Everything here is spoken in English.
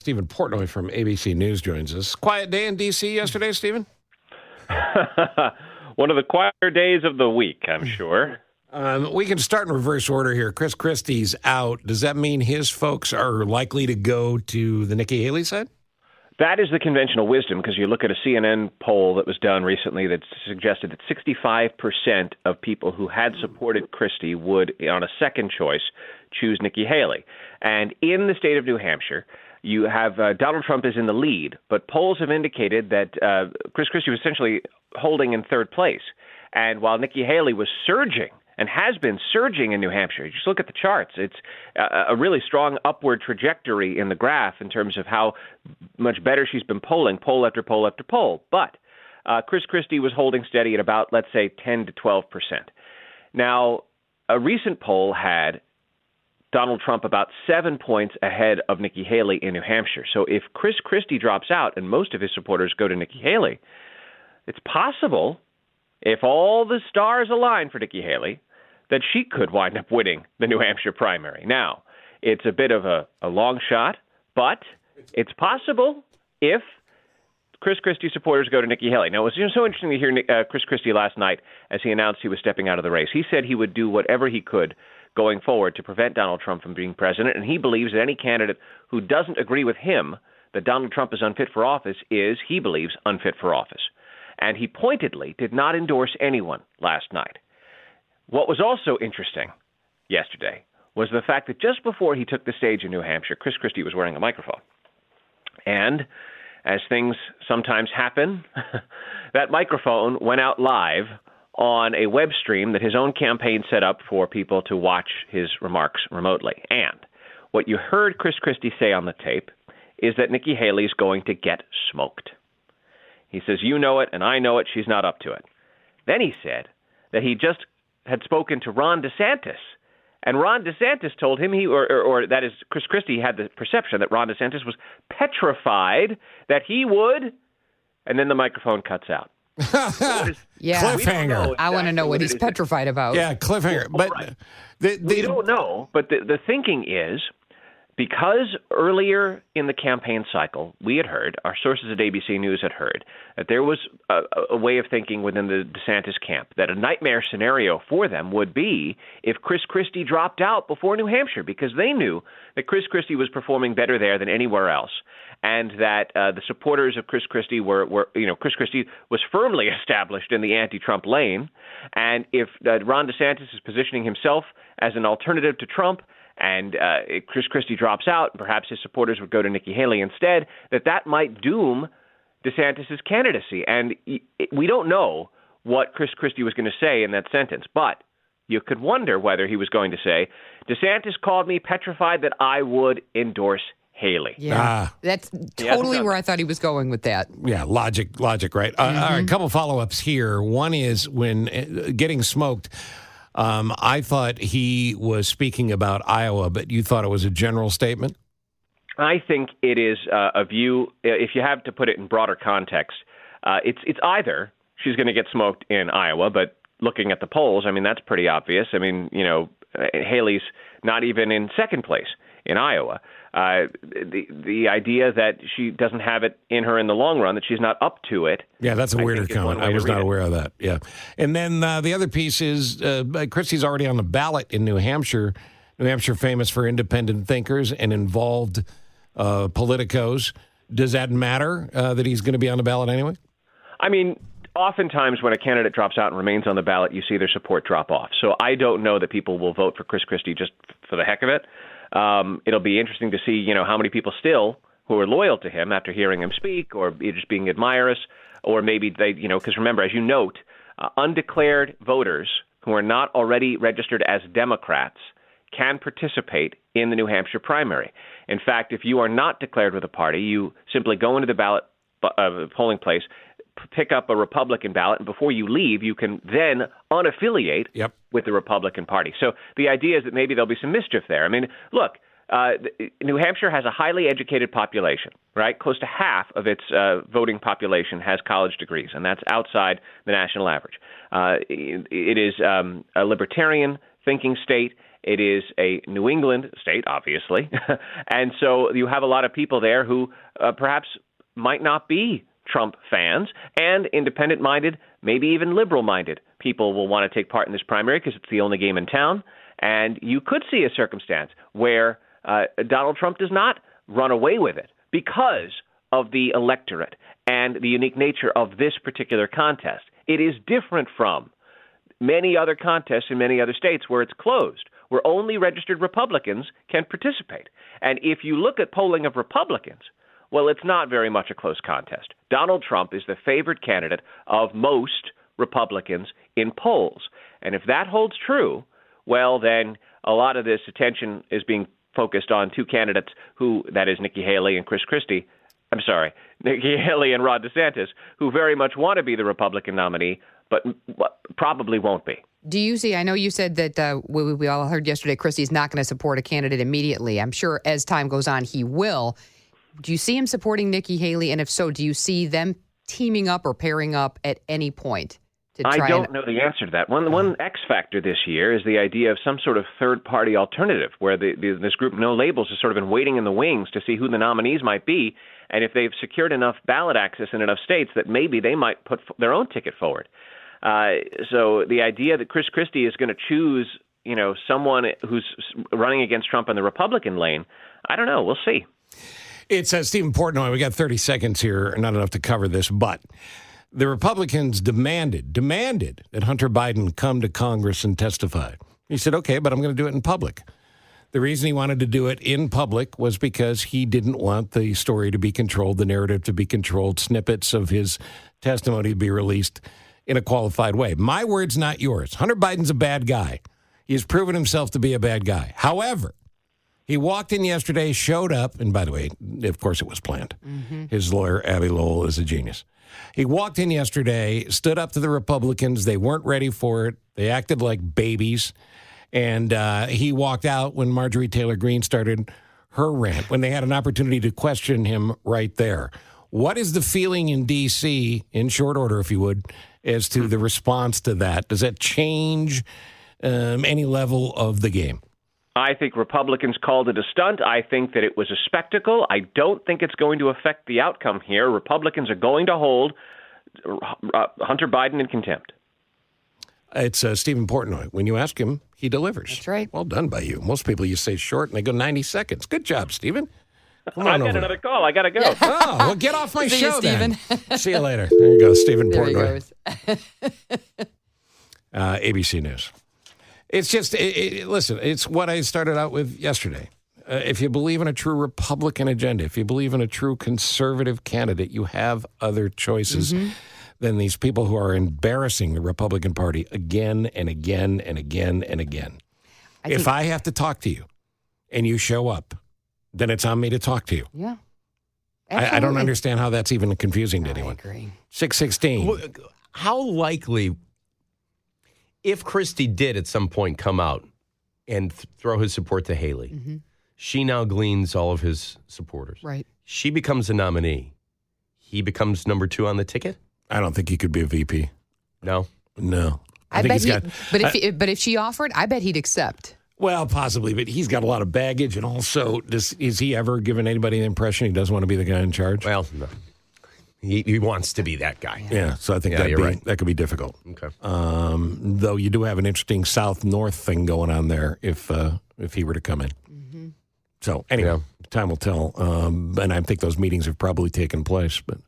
Steven Portnoy from ABC News joins us. Quiet day in D.C. yesterday, Steven? One of the quieter days of the week, I'm sure. We can start in reverse order here. Chris Christie's out. Does that mean his folks are likely to go to the Nikki Haley side? That is the conventional wisdom, because you look at a CNN poll that was done recently that suggested that 65% of people who had supported Christie would, on a second choice, choose Nikki Haley. And in the state of New Hampshire, you have Donald Trump is in the lead, but polls have indicated that Chris Christie was essentially holding in third place. And while Nikki Haley was surging, and has been surging in New Hampshire. Just look at the charts. It's a really strong upward trajectory in the graph in terms of how much better she's been polling, poll after poll after poll. But Chris Christie was holding steady at about, let's say, 10 to 12%. Now, a recent poll had Donald Trump about 7 points ahead of Nikki Haley in New Hampshire. So if Chris Christie drops out and most of his supporters go to Nikki Haley, it's possible, if all the stars align for Nikki Haley, that she could wind up winning the New Hampshire primary. Now, it's a bit of a long shot, but it's possible if Chris Christie supporters go to Nikki Haley. Now, it was so interesting to hear Chris Christie last night as he announced he was stepping out of the race. He said he would do whatever he could going forward to prevent Donald Trump from being president, and he believes that any candidate who doesn't agree with him that Donald Trump is unfit for office is, he believes, unfit for office. And he pointedly did not endorse anyone last night. What was also interesting yesterday was the fact that just before he took the stage in New Hampshire, Chris Christie was wearing a microphone. And as things sometimes happen, that microphone went out live on a web stream that his own campaign set up for people to watch his remarks remotely. And what you heard Chris Christie say on the tape is that Nikki Haley is going to get smoked. He says, you know it, and I know it, she's not up to it. Then he said that he just had spoken to Ron DeSantis, and Ron DeSantis told him or that is, Chris Christie had the perception that Ron DeSantis was petrified that he would, and then the microphone cuts out. Yeah, cliffhanger. I want to know what he's petrified about. Yeah, cliffhanger. But right. We don't know, but the thinking is, because earlier in the campaign cycle, we had heard, our sources at ABC News had heard, that there was a way of thinking within the DeSantis camp that a nightmare scenario for them would be if Chris Christie dropped out before New Hampshire, because they knew that Chris Christie was performing better there than anywhere else, and that the supporters of Chris Christie Chris Christie was firmly established in the anti-Trump lane, and if Ron DeSantis is positioning himself as an alternative to Trump, and Chris Christie drops out, and perhaps his supporters would go to Nikki Haley instead, that might doom DeSantis' candidacy. And we don't know what Chris Christie was going to say in that sentence, but you could wonder whether he was going to say, DeSantis called me petrified that I would endorse Haley. Yeah, that's totally where I thought he was going with that. Yeah, logic, right? All right, a couple follow-ups here. One is when getting smoked, I thought he was speaking about Iowa, but you thought it was a general statement? I think it is a view, if you have to put it in broader context, it's either she's going to get smoked in Iowa, but looking at the polls, I mean, that's pretty obvious. I mean, Haley's not even in second place in Iowa. The idea that she doesn't have it in her in the long run, that she's not up to it. Yeah, that's a weirder comment. I was not aware of that. Yeah. And then the other piece is Christie's already on the ballot in New Hampshire. New Hampshire famous for independent thinkers and involved politicos. Does that matter that he's going to be on the ballot anyway? I mean, oftentimes when a candidate drops out and remains on the ballot, you see their support drop off. So I don't know that people will vote for Chris Christie just for the heck of it. It'll be interesting to see, how many people still who are loyal to him after hearing him speak, or just being admirers, or maybe they, because remember, as you note, undeclared voters who are not already registered as Democrats can participate in the New Hampshire primary. In fact, if you are not declared with a party, you simply go into the ballot polling place, pick up a Republican ballot, and before you leave, you can then unaffiliate with the Republican Party. So the idea is that maybe there'll be some mischief there. I mean, look, New Hampshire has a highly educated population, right? Close to half of its voting population has college degrees, and that's outside the national average. It is a libertarian thinking state, It is a New England state, obviously. And so you have a lot of people there who perhaps might not be Trump fans, and independent-minded, maybe even liberal-minded people will want to take part in this primary because it's the only game in town. And you could see a circumstance where Donald Trump does not run away with it because of the electorate and the unique nature of this particular contest. It is different from many other contests in many other states where it's closed, where only registered Republicans can participate. And if you look at polling of Republicans, well, it's not very much a close contest. Donald Trump is the favored candidate of most Republicans in polls. And if that holds true, well, then a lot of this attention is being focused on two candidates who, that is Nikki Haley and Chris Christie, Nikki Haley and Ron DeSantis, who very much want to be the Republican nominee, but probably won't be. Do you see, I know you said that we all heard yesterday Christie's not going to support a candidate immediately. I'm sure as time goes on, he will. Do you see him supporting Nikki Haley? And if so, do you see them teaming up or pairing up at any point? I don't know the answer to that. One X factor this year is the idea of some sort of third-party alternative where this group, No Labels, has sort of been waiting in the wings to see who the nominees might be, and if they've secured enough ballot access in enough states that maybe they might put their own ticket forward. So the idea that Chris Christie is going to choose, someone who's running against Trump in the Republican lane, I don't know. We'll see. It's Steven Portnoy. We got 30 seconds here, not enough to cover this, but the Republicans demanded that Hunter Biden come to Congress and testify. He said, okay, but I'm going to do it in public. The reason he wanted to do it in public was because he didn't want the story to be controlled, the narrative to be controlled, snippets of his testimony to be released in a qualified way. My words, not yours. Hunter Biden's a bad guy. He has proven himself to be a bad guy. However, he walked in yesterday, showed up, and by the way, of course it was planned. Mm-hmm. His lawyer, Abby Lowell, is a genius. He walked in yesterday, stood up to the Republicans. They weren't ready for it. They acted like babies. And he walked out when Marjorie Taylor Greene started her rant, when they had an opportunity to question him right there. What is the feeling in D.C., in short order, if you would, as to the response to that? Does that change any level of the game? I think Republicans called it a stunt. I think that it was a spectacle. I don't think it's going to affect the outcome here. Republicans are going to hold Hunter Biden in contempt. It's Steven Portnoy. When you ask him, he delivers. That's right. Well done by you. Most people, you say short, and they go 90 seconds. Good job, Steven. Come on, I've got another call. I got to go. Oh, well, get off my See show, you, then. Steven. See you later. There you go, Steven Portnoy. There he goes. ABC News. It's just, listen, it's what I started out with yesterday. If you believe in a true Republican agenda, if you believe in a true conservative candidate, you have other choices than these people who are embarrassing the Republican Party again and again and again and again. If I have to talk to you and you show up, then it's on me to talk to you. Yeah. I don't understand how that's even confusing to anyone. I agree. 616. Well, how likely, if Christie did at some point come out and throw his support to Haley, she now gleans all of his supporters. Right. She becomes a nominee. He becomes number 2 on the ticket? I don't think he could be a VP. No? No. I bet but if she offered, I bet he'd accept. Well, possibly, but he's got a lot of baggage, and also, is he ever given anybody the impression he doesn't want to be the guy in charge? Well, no. He wants to be that guy. Yeah, so I think that could be difficult. Okay. Though you do have an interesting south-north thing going on there if he were to come in. So anyway, time will tell. And I think those meetings have probably taken place. But